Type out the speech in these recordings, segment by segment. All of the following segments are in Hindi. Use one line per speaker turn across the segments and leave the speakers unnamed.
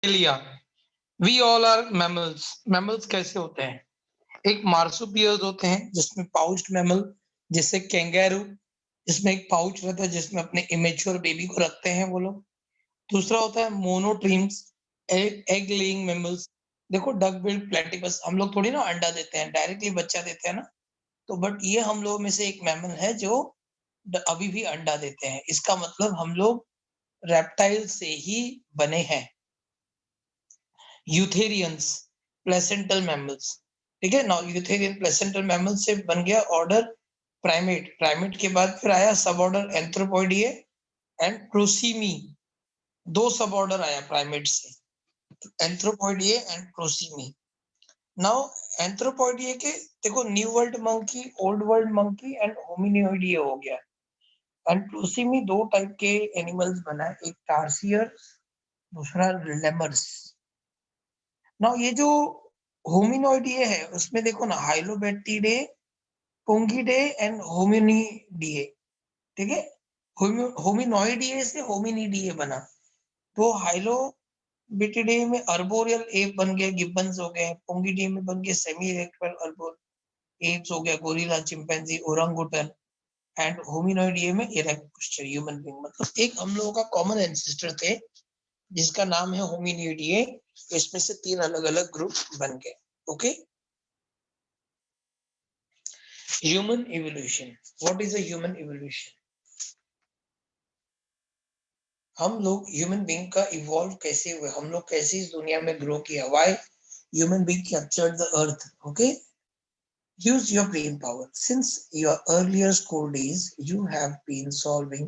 लिया। We all are mammals. Mammals कैसे होते हैं? एक मार्सुपियर्स होते हैं जिसमें पाउच्ड मैमल, जैसे कैंगेरू, जिसमें एक पाउच रहता है जिसमें अपने इमेच्योर बेबी को रखते हैं वो लोग। दूसरा होता है मोनोट्रीम्स, एग लेइंग मैमल्स। देखो डक बिल्ड प्लेटिपस, हम लोग थोड़ी ना अंडा देते हैं, डायरेक्टली बच्चा देते हैं ना, तो बट ये हम लोग में से एक मैमल है जो अभी भी अंडा देते हैं। इसका मतलब हम लोग रेप्टाइल से ही बने हैं। यूथेरियंस, प्लेसेंटल मैमल्स। ठीक है ना, यूथेरियन प्लेसेंटल मैमल से बन गया ऑर्डर प्राइमेट। प्राइमेट के बाद फिर आया सब ऑर्डर एंथ्रोपोइडिए एंड प्रोसीमी। दो सब ऑर्डर आया प्राइमेट से, एंथ्रोपोइडिए एंड प्रोसीमी। नाउ एंथ्रोपोइडिए के देखो, new world monkey, old world monkey and hominoidea हो गया। एंड प्रोसीमी दो टाइप के एनिमल्स बना है, एक टार्सियर, दूसरा लेमर्स। नाउ ये जो होमिनोइडिए है उसमें देखो ना, हाइलोबैक्टीडे, पोंगिडे एंड होमिनिडिए। ठीक है, होमिनोइडिए से होमिनिडिए बना। तो हाइलोबैक्टीडे में अर्बोरियल एप बन गया, गिब्बन्स हो गए। पोंगिडे में बन गया सेमी इरेक्टल अर्बोर एप्स हो गया, गोरिल्ला, चिंपैंजी, ओरंगुटन। एंड होमिनोइडिए में इरेक्ट पोस्चर ह्यूमन बीइंग। मतलब एक हम लोगों का कॉमन एंसेस्टर थे जिसका नाम है होमिनिडिए। इसमें से तीन अलग अलग ग्रुप बन गए। Okay, human evolution. What is a human evolution? हम लोग ह्यूमन बीइंग का इवॉल्व कैसे हुए, हम लोग कैसे इस दुनिया में ग्रो किया, why human being captured the earth. Okay, use your brain power. Since your earlier school days, you have been solving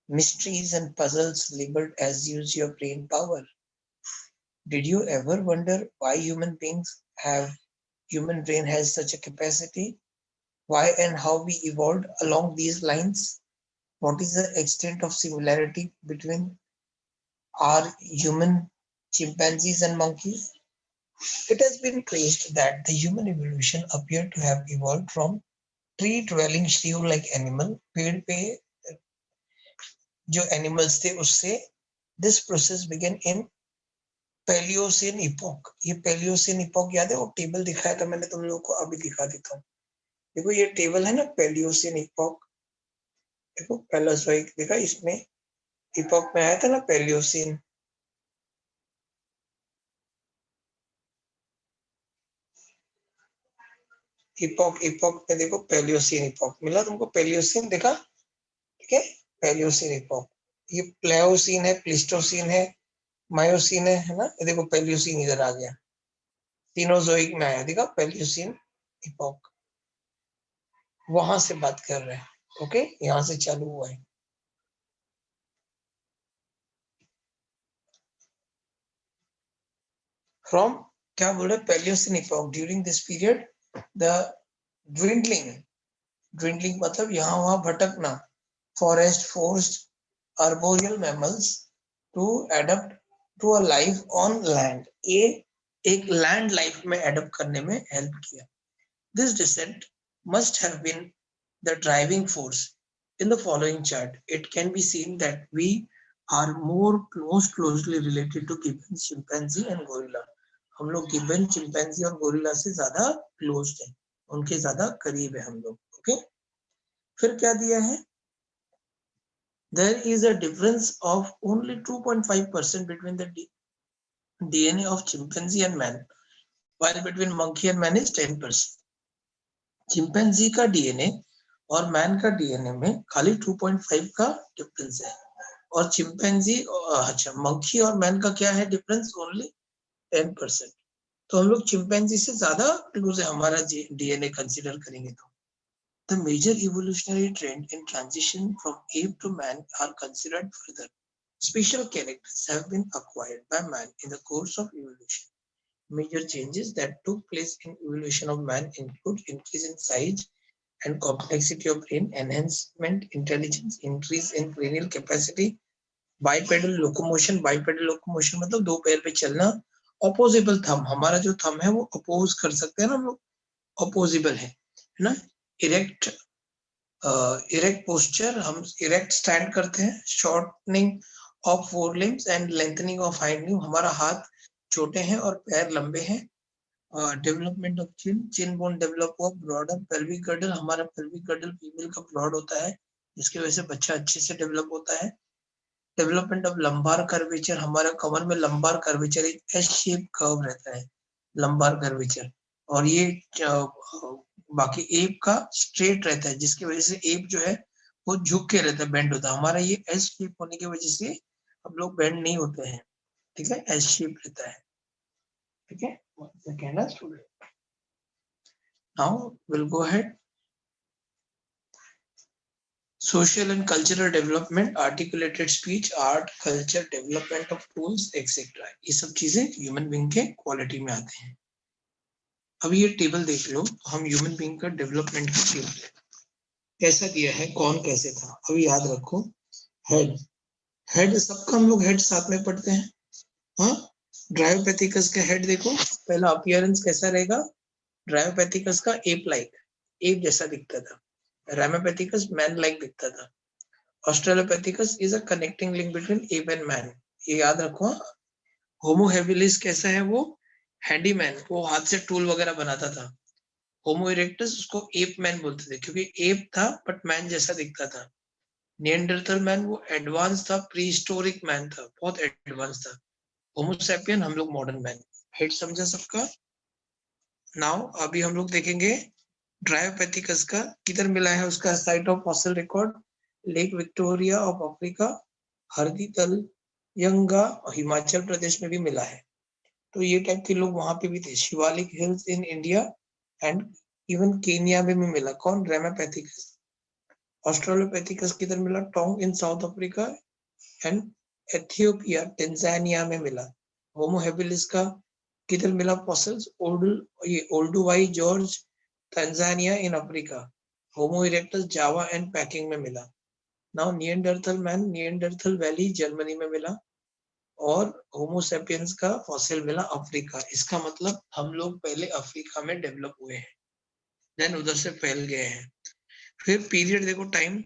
mysteries and puzzles labeled as use your brain power. Did you ever wonder why human brain has such a capacity? Why and how we evolved along these lines? What is the extent of similarity between our human, chimpanzees and monkeys? It has been traced that the human evolution appeared to have evolved from tree-dwelling shrew-like animal, पेड़ पे जो animals थे उससे। This process began in Paleocene epoch। ये Paleocene epoch याद है? वो टेबल दिखाया था मैंने तुम लोगों को, अभी दिखा देता हूँ। देखो ये टेबल है ना, Paleocene epoch। देखो Paleozoic देखा, इसमें epoch में आया था ना Paleocene। epoch में देखो Paleocene epoch मिला तुमको, Paleocene देखा? ठीक है, Paleocene epoch। ये Pliocene है, Pleistocene है, मायोसिन है ना, ये देखो Paleocene इधर आ गया, सीनोजोइक में आया, देखा Paleocene epoch। वहां से बात कर रहे हैं। ओके, यहां से चालू हुआ है। फ्रॉम, क्या बोल रहे, Paleocene epoch। During this period the dwindling मतलब यहाँ वहां भटकना, forest forced arboreal mammals to adapt to a life on land। ये एक लैंड लाइफ में एडप्ट करने में हेल्प किया। This descent must have been the driving force in the following chart. It can be seen that we are most closely related to gibbons, chimpanzee and gorilla। हम लोग गिब्बन, चिंपैंजी और गोरिल्ला से ज्यादा क्लोज हैं, उनके ज्यादा करीब है हम लोग। ओके, फिर क्या दिया है? There is a difference of only 2.5% between the DNA of chimpanzee and man, while between monkey and man is 10%। Chimpanzee का डीएनए और मैन का डीएनए में खाली 2.5 का डिफरेंस है, और चिंपैंजी, अच्छा मंकी और मैन का क्या है डिफरेंस? ओनली 10%। तो हम लोग चिंपैंजी से ज्यादा क्लोज है हमारा डीएनए कंसीडर करेंगे तो। The major evolutionary trend in transition from ape to man are considered further. Special characters have been acquired by man in the course of evolution. Major changes that took place in evolution of man include increase in size and complexity of brain, enhancement intelligence, increase in cranial capacity, bipedal locomotion। bipedal locomotion मतलब दो पैर पे चलना। opposable thumb, हमारा जो thumb है वो oppose कर सकते हैं ना हम लोग, opposable है ना। erect इरेक्ट पोस्चर, हम इरेक्ट स्टैंड करते हैं। Shortening of four limbs and lengthening of hind limb, हमारा हाथ छोटे हैं और पैर लंबे हैं। Development of chin, chin bone develop हुआ। ब्रॉडर पेल्विक गर्डल, हमारा पेल्विक गर्डल फीमेल का ब्रॉड होता है जिसकी वजह से बच्चा अच्छे से डेवलप होता है। डेवलपमेंट ऑफ लंबार कर्वेचर, हमारे कमर में लंबार कर्वेचर एक एस शेप कर्व रहता है, लंबार कर्वेचर, और ये बाकी एप का स्ट्रेट रहता है जिसकी वजह से एप जो है वो झुक के रहता है, बेंड होता है। हमारा ये एस शेप होने की वजह से हम लोग बेंड नहीं होते हैं, ठीक है, एस शेप रहता है, ठीक है। Second student, now will go ahead. Social and cultural development, articulated speech, art, culture, development of tools, etc. ये सब चीजें ह्यूमन बीइंग के क्वालिटी में आते हैं। अब ये टेबल देख लो, हम ह्यूमन बीइंग का डेवलपमेंट का टेबल कैसा दिया है, कौन कैसे था। अभी याद रखो, हेड, हेड सबका हम लोग हेड साथ में पढ़ते हैं। हाँ, ड्रायोपैथिकस का हेड देखो, पहला अपीयरेंस कैसा रहेगा, ड्रायोपैथिकस का एप लाइक, एप जैसा दिखता था। रामापैथिकस मैन लाइक दिखता था। Australopithecus is a connecting link between ape and man, ये याद रखो। होमो हेबिलिस कैसा है, वो हैंडीमैन, वो हाथ से टूल वगैरह बनाता था। होमो इरेक्टस उसको एप मैन बोलते थे क्योंकि एप था बट मैन जैसा दिखता था। निएंडरथल मैन वो एडवांस था, प्री हिस्टोरिक मैन था, बहुत एडवांस था। होमो सैपियन हम लोग मॉडर्न मैन। हेड समझा सबका। नाउ अभी हम लोग देखेंगे ड्रायोपैथिकस का किधर मिला है उसका site of fossil record, lake Victoria of Africa, Haritalyangar Himachal Pradesh में भी मिला है। तो ये टाइप के लोग वहां पे भी थे। Shivalik hills in India and even Kenya में भी मिला। कौन, रामापैथिकस। ऑस्ट्रेलोपैथिकस किधर मिला, Taung in South Africa and Ethiopia Tanzania में मिला। होमो हेबिलिस का किधर मिला fossils, Olduvai Gorge Tanzania in Africa. Homo erectus Java and Peking में मिला। Now Neanderthal man Neanderthal valley Germany में मिला, और होमो सेपियंस का फॉसिल मिला अफ्रीका। इसका मतलब हम लोग पहले अफ्रीका में डेवलप हुए हैं, देन उधर से फैल गए हैं। फिर पीरियड देखो, टाइम,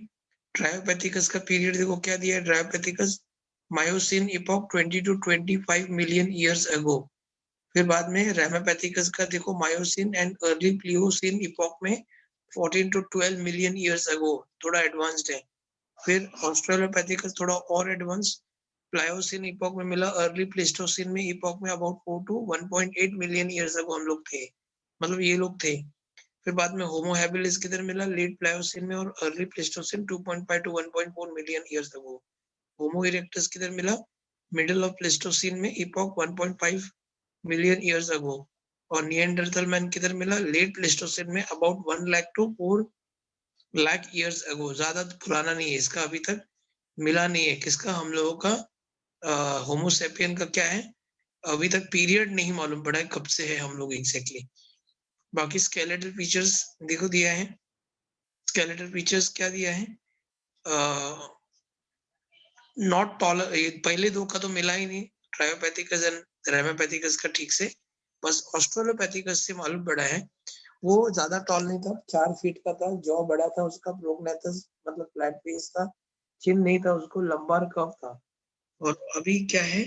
ड्रायोपैथिकस का पीरियड देखो क्या दिया है, dryopithecus miocene epoch 20 to 25 million years ago. फिर बाद में रामापैथिकस का देखो miocene and early pliocene epoch में 14 to 12 मिलियन ईयर्स अगो, थोड़ा एडवांस्ड है। फिर ऑस्ट्रेलोपैथिकस थोड़ा और एडवांस, प्लायोसिन इपॉक में मिला, अर्ली प्लेस्टोसिन में इपॉक में अबाउट 4 to 1.8 मिलियन ईयर्स अगो हम लोग थे, मतलब ये लोग थे। फिर बाद में होमो हैबिलिस किधर मिला, लेट प्लायोसिन में, और early Pleistocene 2.5 to 1.4 million years ago. Homo erectus किधर मिला, मिडिल ऑफ प्लेस्टोसिन में इपॉक 1.5 मिलियन ईयर्स अगो। और निएंडरथल मैन किधर मिला, लेट प्लेस्टोसिन में, about 1 lakh to 4 lakh years ago. ज्यादा पुराना नहीं है, इसका अभी तक मिला नहीं है। किसका, हम लोगों का होमोसेपियन का क्या है, अभी तक पीरियड नहीं मालूम पड़ा है कब से है हम लोग एग्जैक्टली। बाकी स्केलेटल फीचर्स देखो दिया है, स्केलेटल फीचर्स क्या दिया है, नॉट टॉल, पहले दो का तो मिला ही नहीं, ट्रायोपैथिकस एंड रामापैथिकस का ठीक से, बस ऑस्ट्रेलोपैथिकस से मालूम पड़ा है। वो ज्यादा टॉल नहीं था, 4 फीट का था, जॉ बड़ा था उसका, प्रोग्नेथस मतलब फ्लैट फेस था, चिन नहीं था उसको, लंबार कर्व था। और अभी क्या है,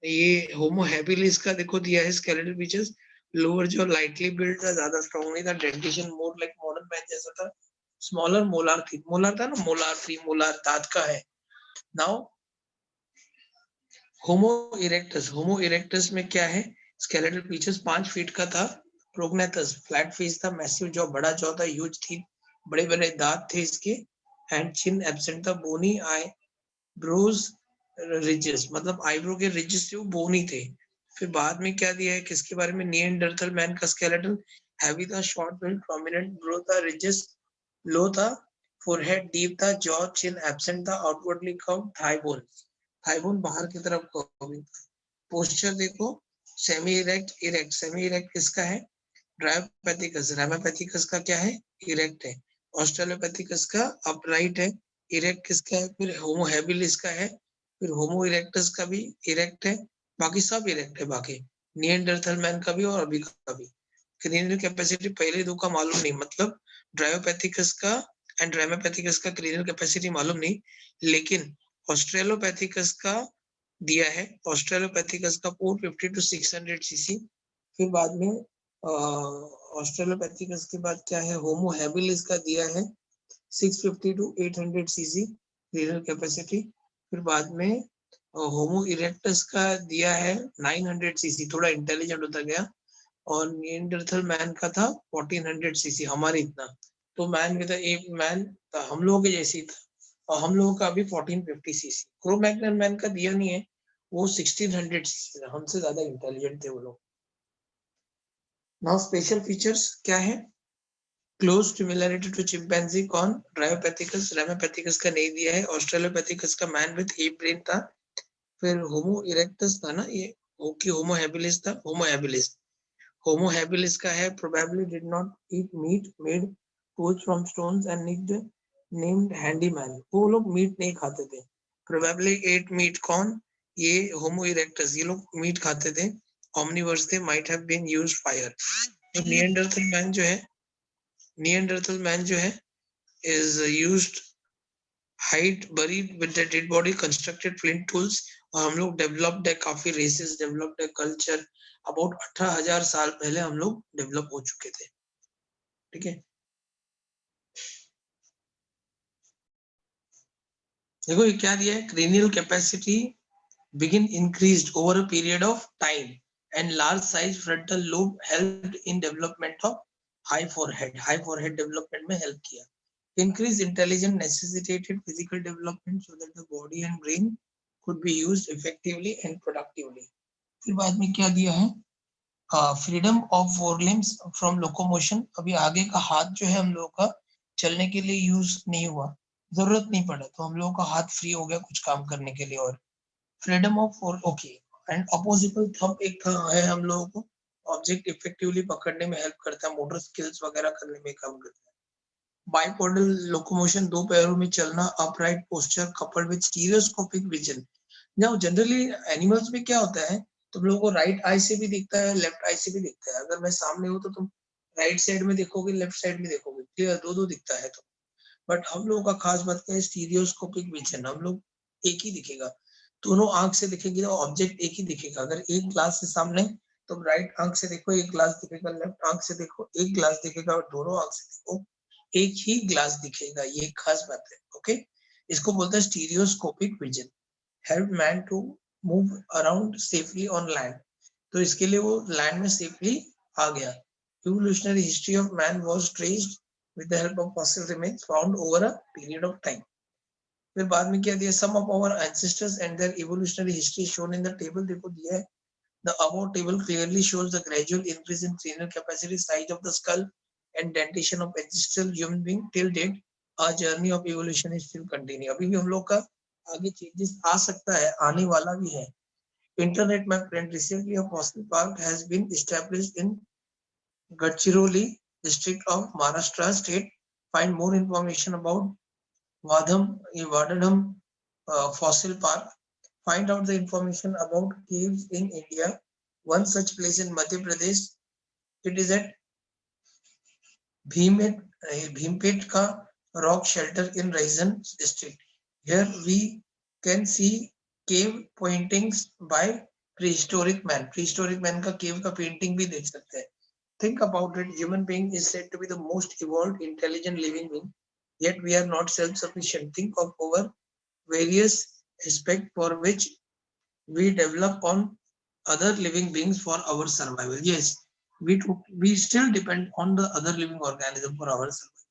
ये होमो हैबिलिस का देखो दिया है स्केलेटल फीचर्स, लोअर जो लाइटली बिल्ड था, ज्यादा स्ट्रॉन्ग नहीं था, dentition more like modern man जैसा था, स्मॉलर मोलार थी, मोलार था ना, मोलार थी, मोलार दांत का है। नाउ होमो इरेक्टस में क्या है, स्केलेटल फीचर्स 5 फीट का था, प्रोग्नेथस फ्लैट फेस था, मैसिव जॉ बड़ा जॉ था, ह्यूज थी, बड़े बड़े दांत थे इसके, एंड चिन एब्सेंट था, बोनी आई ब्रोज रिजेस, मतलब आईब्रो के रिजेस थे वो बोनी थे। फिर बाद में क्या दिया है, किसके बारे में, निएंडरथल मैन का स्केलेटन हैवी था, शॉर्ट बिल्ड, प्रोमिनेंट ब्रो था, रिजेस लो था, फोरहेड डीप था, जॉ चिन एब्सेंट था, आउटवर्डली कर्व, थाई बोन बाहर की तरफ कर्व था। पोस्चर देखो, semi erect, erect, semi erect किसका है, ड्रायोपैथिकस, रामापैथिकस का क्या है, इरेक्ट है। ऑस्ट्रेलोपैथिकस का अपराइट है, इरेक्ट किसका है, फिर होमो हैबिलिस का है, फिर होमो इरेक्टस का भी इरेक्ट है, बाकी सब इरेक्ट है। बाकी निएंडरथल मैन का भी और अभी का भी। क्रेनियल कैपेसिटी पहले दो का मालूम नहीं, मतलब ड्रायोपैथिकस का एंड रामापैथिकस का क्रेनियल कैपेसिटी मालूम नहीं, लेकिन ऑस्ट्रेलोपैथिकस का दिया है, ऑस्ट्रेलोपैथिकस का 450 to 600 सीसी। फिर बाद में ऑस्ट्रेलोपैथिकस के बाद क्या है, होमो हैबिलिस का दिया है 650 to 800 सीसी रीनल कैपेसिटी। फिर बाद में होमो इरेक्टस का दिया है 900 सीसी, थोड़ा इंटेलिजेंट होता गया। और निएंडरथल मैन का था 1400 सीसी, हमारे इतना। तो मैन में था एक मैन हम लोगों के जैसे ही था, और हम लोगों का अभी 1450 सीसी। क्रो-मैग्नन मैन का दिया नहीं है, वो 1600 सीसी, हमसे ज्यादा इंटेलिजेंट थे वो लोग। नाउ स्पेशल फीचर्स क्या है, क्लोज सिमिलरिटी टू चिंपैंजी कौन, ड्रायोपैथिकस, रैमोपैथिकस का नहीं दिया है। ऑस्ट्रेलोपैथिकस का मैन विद एप ब्रेन था। फिर होमो इरेक्टस था ना ये, ओके, होमो हैबिलिस था, होमो हैबिलिस। होमो हैबिलिस का है probably did not eat meat made tools from stones and named handyman, वो लोग मीट नहीं खाते थे। probably ate meat कौन, ये होमो इरेक्टस, ये लोग मीट खाते थे, omnivores थे, might have been used fire। तो निएंडरथल मैन जो है is used hide buried with the dead body constructed flint tools। और हम लोग डेवलप्ड है, काफी रेसेस डेवलप्ड है, कल्चर अबाउट 18,000 साल पहले हम लोग डेवलप हो चुके थे। ठीक है, देखो ये क्या दिया है, cranial capacity begin increased over a period of time and large size frontal lobe helped in development of high forehead development में help किया। increased intelligence necessitated physical development so that the body and brain could be used effectively and productively। फिर बाद में क्या दिया है, freedom of four limbs from locomotion. अभी आगे का हाथ जो है हम लोगों का चलने के लिए यूज नहीं हुआ, जरूरत नहीं पड़ा, तो हम लोगों का हाथ फ्री हो गया कुछ काम करने के लिए। और freedom of fore, okay. And opposable thumb एक था है हम लोगों को, ऑब्जेक्ट इफेक्टिवली पकड़ने में हेल्प करता है, मोटर स्किल्स वगैरह करने में काम करता है। बाइपोडल लोकोमोशन, दो पैरों में चलना, upright posture coupled with stereoscopic vision. Now generally animals में क्या होता है, तुम लोगों को राइट आई से भी दिखता है, लेफ्ट आई से भी दिखता है। अगर मैं सामने हूं तो तुम राइट साइड में देखोगे, लेफ्ट साइड में देखोगे, क्लियर, दो दो दिखता है। तो बट हम लोगों का खास बात क्या है, स्टीरियोस्कोपिक विजन, हम लोग एक ही दिखेगा, दोनों आंख से दिखेगी तो ऑब्जेक्ट एक ही दिखेगा। अगर एक ग्लास से सामने, तो राइट आंख से देखो एक ग्लास दिखेगा, लेफ्ट आंख से देखो एक ग्लास दिखेगा, और दोनों आंख से देखो एक ही ग्लास दिखेगा। ये खास बात है, ओके। इसको बोलते हैं stereoscopic vision. Help man to move around safely on land, तो इसके लिए वो लैंड में सेफली आ गया। Evolutionary history of man was traced with the help of fossil remains found over a period of time. फिर बाद में क्या दिया, some of our ancestors and their evolutionary history shown in the table. देखो दिया है, the above table clearly shows the gradual increase in cranial capacity, size of the skull and dentition of ancestral human being till date। Our journey of evolution is still continue। अभी भी हम लोग का आगे चेंजेस आ सकता है, आने वाला भी है। Internet, my friend, recently a fossil park has been established in Gadchiroli district of Maharashtra state। Find more information about Vadadam fossil park। Find out the information about caves in India। One such place in Madhya Pradesh, it is at Bhimpetka rock shelter in Raisan district। Here we can see cave paintings by prehistoric man। prehistoric man का cave का painting भी देख सकते हैं। Think about it, human being is said to be the most evolved intelligent living being, yet we are not self-sufficient। Think of our various aspects for which we develop on other living beings for our survival। Yes, we still depend on the other living organism for our survival।